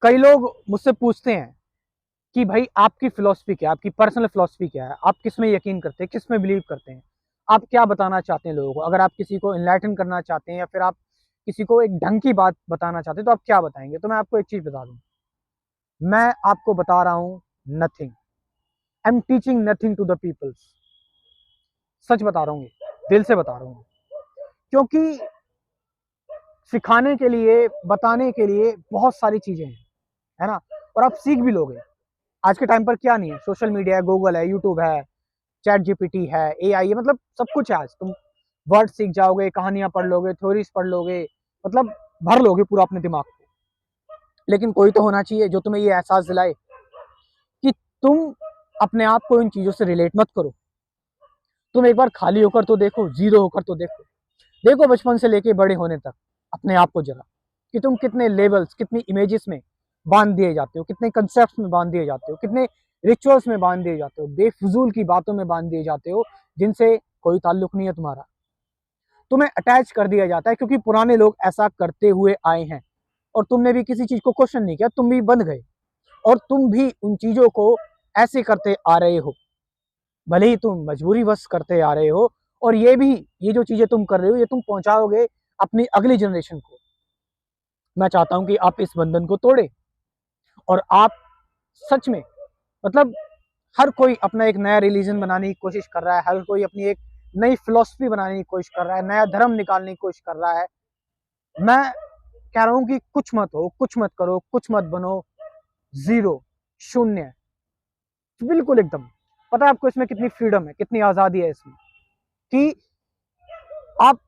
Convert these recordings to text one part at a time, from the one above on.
कई लोग मुझसे पूछते हैं कि भाई आपकी फिलॉसफी क्या है, आपकी पर्सनल फिलॉसफी क्या है, आप किस में यकीन करते हैं, किस में बिलीव करते हैं, आप क्या बताना चाहते हैं लोगों को। अगर आप किसी को इनलाइटन करना चाहते हैं या फिर आप किसी को एक ढंग की बात बताना चाहते हैं तो आप क्या बताएंगे। तो मैं आपको एक चीज बता दूं, मैं आपको बता रहा हूं nothing. I am teaching nothing to the peoples. सच बता रहा हूँ, दिल से बता रहा हूँ, क्योंकि सिखाने के लिए, बताने के लिए बहुत सारी चीजें हैं, है ना। और आप सीख भी लोगे। आज के टाइम पर क्या नहीं है, सोशल मीडिया है, गूगल है, यूट्यूब है, चैट जीपीटी है, एआई है, मतलब सब कुछ है। आज तुम वर्ड सीख जाओगे, कहानियां पढ़ लोगे, थ्योरीज पढ़ लोगे, मतलब भर लोगे पूरा अपने दिमाग को। लेकिन कोई तो होना चाहिए जो तुम्हें ये एहसास दिलाए कि तुम अपने आप को इन चीजों से रिलेट मत करो। तुम एक बार खाली होकर तो देखो, जीरो होकर तो देखो। देखो बचपन से लेके बड़े होने तक अपने आप को जरा, कि तुम कितने लेवल्स, कितनी इमेजेस में बांध दिए जाते हो, कितने कंसेप्ट में बांध दिए जाते हो, कितने रिचुअल्स में बांध दिए जाते हो, बेफजूल की बातों में बांध दिए जाते हो जिनसे कोई ताल्लुक नहीं है तुम्हारा। तुम्हें अटैच कर दिया जाता है क्योंकि पुराने लोग ऐसा करते हुए आए हैं और तुमने भी किसी चीज को क्वेश्चन नहीं किया, तुम भी बंध गए और तुम भी उन चीजों को ऐसे करते आ रहे हो, भले ही तुम मजबूरी वश करते आ रहे हो। और ये भी, ये जो चीजें तुम कर रहे हो ये तुम पहुंचाओगे अपनी अगली जनरेशन को। मैं चाहता हूं कि आप इस बंधन को तोड़े और आप सच में, मतलब हर कोई अपना एक नया रिलीजन बनाने की कोशिश कर रहा है, हर कोई अपनी एक नई फिलॉसफी बनाने की कोशिश कर रहा है, नया धर्म निकालने की कोशिश कर रहा है। मैं कह रहा हूं कि कुछ मत हो, कुछ मत करो, कुछ मत बनो, जीरो, शून्य, बिल्कुल एकदम। पता है आपको इसमें कितनी फ्रीडम है, कितनी आजादी है इसमें, कि आप,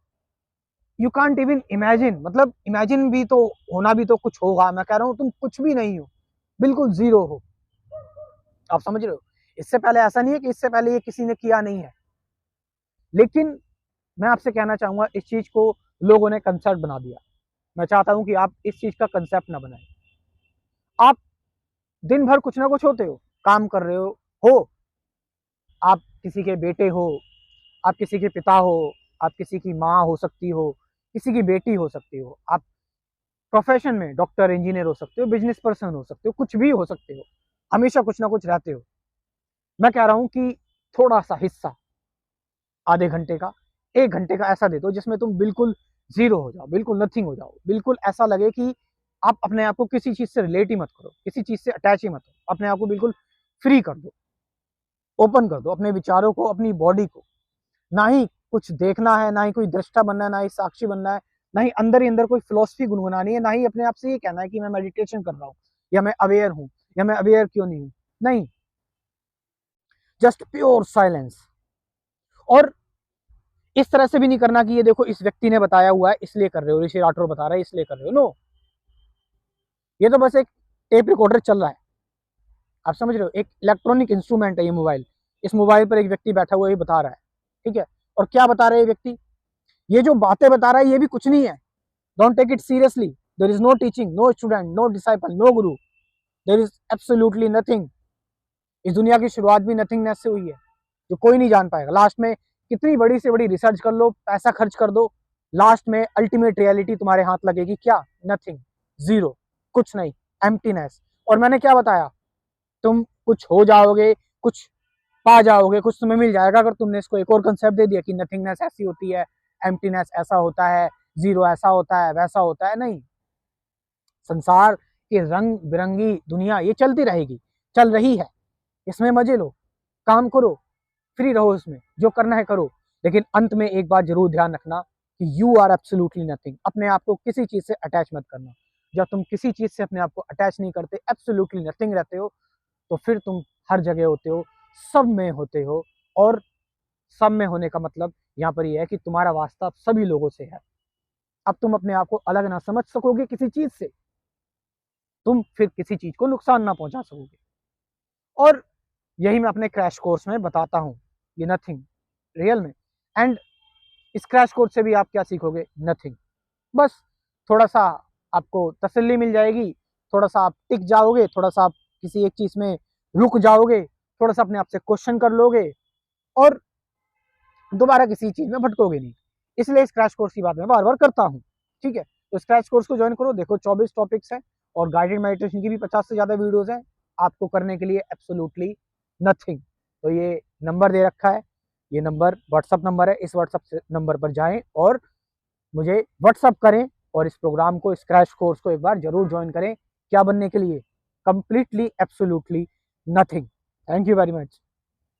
यू कांट इवन इमेजिन, मतलब इमेजिन भी तो होना भी तो कुछ होगा। मैं कह रहा हूं तुम कुछ भी नहीं हो, बिल्कुल जीरो हो। आप समझ रहे हो। इससे पहले ऐसा नहीं है कि इससे पहले ये किसी ने किया नहीं है, लेकिन मैं आपसे कहना चाहूंगा इस चीज को लोगों ने कंसेप्ट बना दिया। मैं चाहता हूं कि आप इस चीज का कंसेप्ट ना बनाए। आप दिन भर कुछ ना कुछ होते हो, काम कर रहे हो, आप किसी के बेटे हो, आप किसी के पिता हो, आप किसी की माँ हो सकती हो, किसी की बेटी हो सकती हो, आप प्रोफेशन में डॉक्टर, इंजीनियर हो सकते हो, बिजनेस पर्सन हो सकते हो, कुछ भी हो सकते हो, हमेशा कुछ ना कुछ रहते हो। मैं कह रहा हूं कि थोड़ा सा हिस्सा, आधे घंटे का, एक घंटे का ऐसा दे दो जिसमें तुम बिल्कुल जीरो हो जाओ, बिल्कुल नथिंग हो जाओ, बिल्कुल ऐसा लगे कि आप अपने आप को किसी चीज से रिलेट ही मत करो, किसी चीज से अटैच ही मत हो, अपने आप को बिल्कुल फ्री कर दो, ओपन कर दो अपने विचारों को, अपनी बॉडी को। ना ही कुछ देखना है, ना ही कोई दृष्टा बनना है, ना ही साक्षी बनना है, ना ही अंदर ही अंदर कोई फिलॉसफी गुनगुनानी है, ना ही अपने आप से ये कहना है कि मैं मेडिटेशन कर रहा हूँ या मैं अवेयर हूँ या मैं अवेयर क्यों नहीं हूँ। नहीं, जस्ट प्योर साइलेंस। और इस तरह से भी नहीं करना कि ये देखो इस व्यक्ति ने बताया हुआ है इसलिए कर रहे हो, ऋषि राठौर बता रहा है इसलिए कर रहे हो। नो, ये तो बस एक टेप रिकॉर्डर चल रहा है। आप समझ रहे हो, एक इलेक्ट्रॉनिक इंस्ट्रूमेंट है ये मोबाइल। इस मोबाइल पर एक व्यक्ति बैठा हुआ ही बता रहा है, ठीक है। और क्या बता रहा है ये व्यक्ति, ये जो बातें बता रहा है ये भी कुछ नहीं है। Don't take it seriously. There is no teaching, no student, no disciple, no guru. There is absolutely nothing. इस दुनिया की शुरुआत भी नथिंगनेस से हुई है, जो कोई नहीं जान पाएगा। लास्ट में कितनी बड़ी से बड़ी रिसर्च कर लो, पैसा खर्च कर दो, लास्ट में अल्टीमेट रियलिटी तुम्हारे हाथ लगेगी क्या? नथिंग, जीरो, कुछ नहीं, एम्प्टीनेस। और मैंने क्या बताया, तुम कुछ हो जाओगे, कुछ पा जाओगे, कुछ तुम्हें मिल जाएगा अगर तुमने इसको एक और कंसेप्ट दे दिया कि नथिंगनेस ऐसी होती है, एम्प्टीनेस ऐसा होता है, जीरो ऐसा होता है, वैसा होता है। नहीं, संसार की रंग बिरंगी दुनिया ये चलती रहेगी, चल रही है, इसमें मजे लो, काम करो, फ्री रहो, इसमें जो करना है करो। लेकिन अंत में एक बात जरूर ध्यान रखना कि यू आर एब्सोल्युटली नथिंग। अपने आप को किसी चीज से अटैच मत करना। जब तुम किसी चीज से अपने आप को अटैच नहीं करते, एब्सोल्युटली नथिंग रहते हो, तो फिर तुम हर जगह होते हो, सब में होते हो। और सब में होने का मतलब यहाँ पर यह है कि तुम्हारा वास्ता सभी लोगों से है। अब तुम अपने आप को अलग ना समझ सकोगे किसी चीज से, तुम फिर किसी चीज को नुकसान ना पहुंचा सकोगे। और यही मैं अपने क्रैश कोर्स में बताता हूँ, ये नथिंग रियल में। एंड इस क्रैश कोर्स से भी आप क्या सीखोगे? नथिंग। बस थोड़ा सा आपको तसल्ली मिल जाएगी, थोड़ा सा आप टिक जाओगे, थोड़ा सा आप किसी एक चीज में रुक जाओगे, थोड़ा सा अपने आप से क्वेश्चन कर लोगे और दोबारा किसी चीज में भटकोगे नहीं। इसलिए इस क्रैश कोर्स की बात मैं बार बार करता हूँ, ठीक है। तो इस क्रैश कोर्स को ज्वाइन करो। देखो 24 टॉपिक्स है और गाइडेड मेडिटेशन की भी 50 से ज़्यादा वीडियोस हैं आपको करने के लिए एब्सोल्युटली नथिंग। तो ये नंबर दे रखा है, ये नंबर व्हाट्सअप नंबर है, इस व्हाट्सअप नंबर पर जाएं और मुझे व्हाट्सअप करें और इस प्रोग्राम को, इस क्रैश कोर्स को एक बार जरूर ज्वाइन करें। क्या बनने के लिए? Completely absolutely nothing. Thank you very much.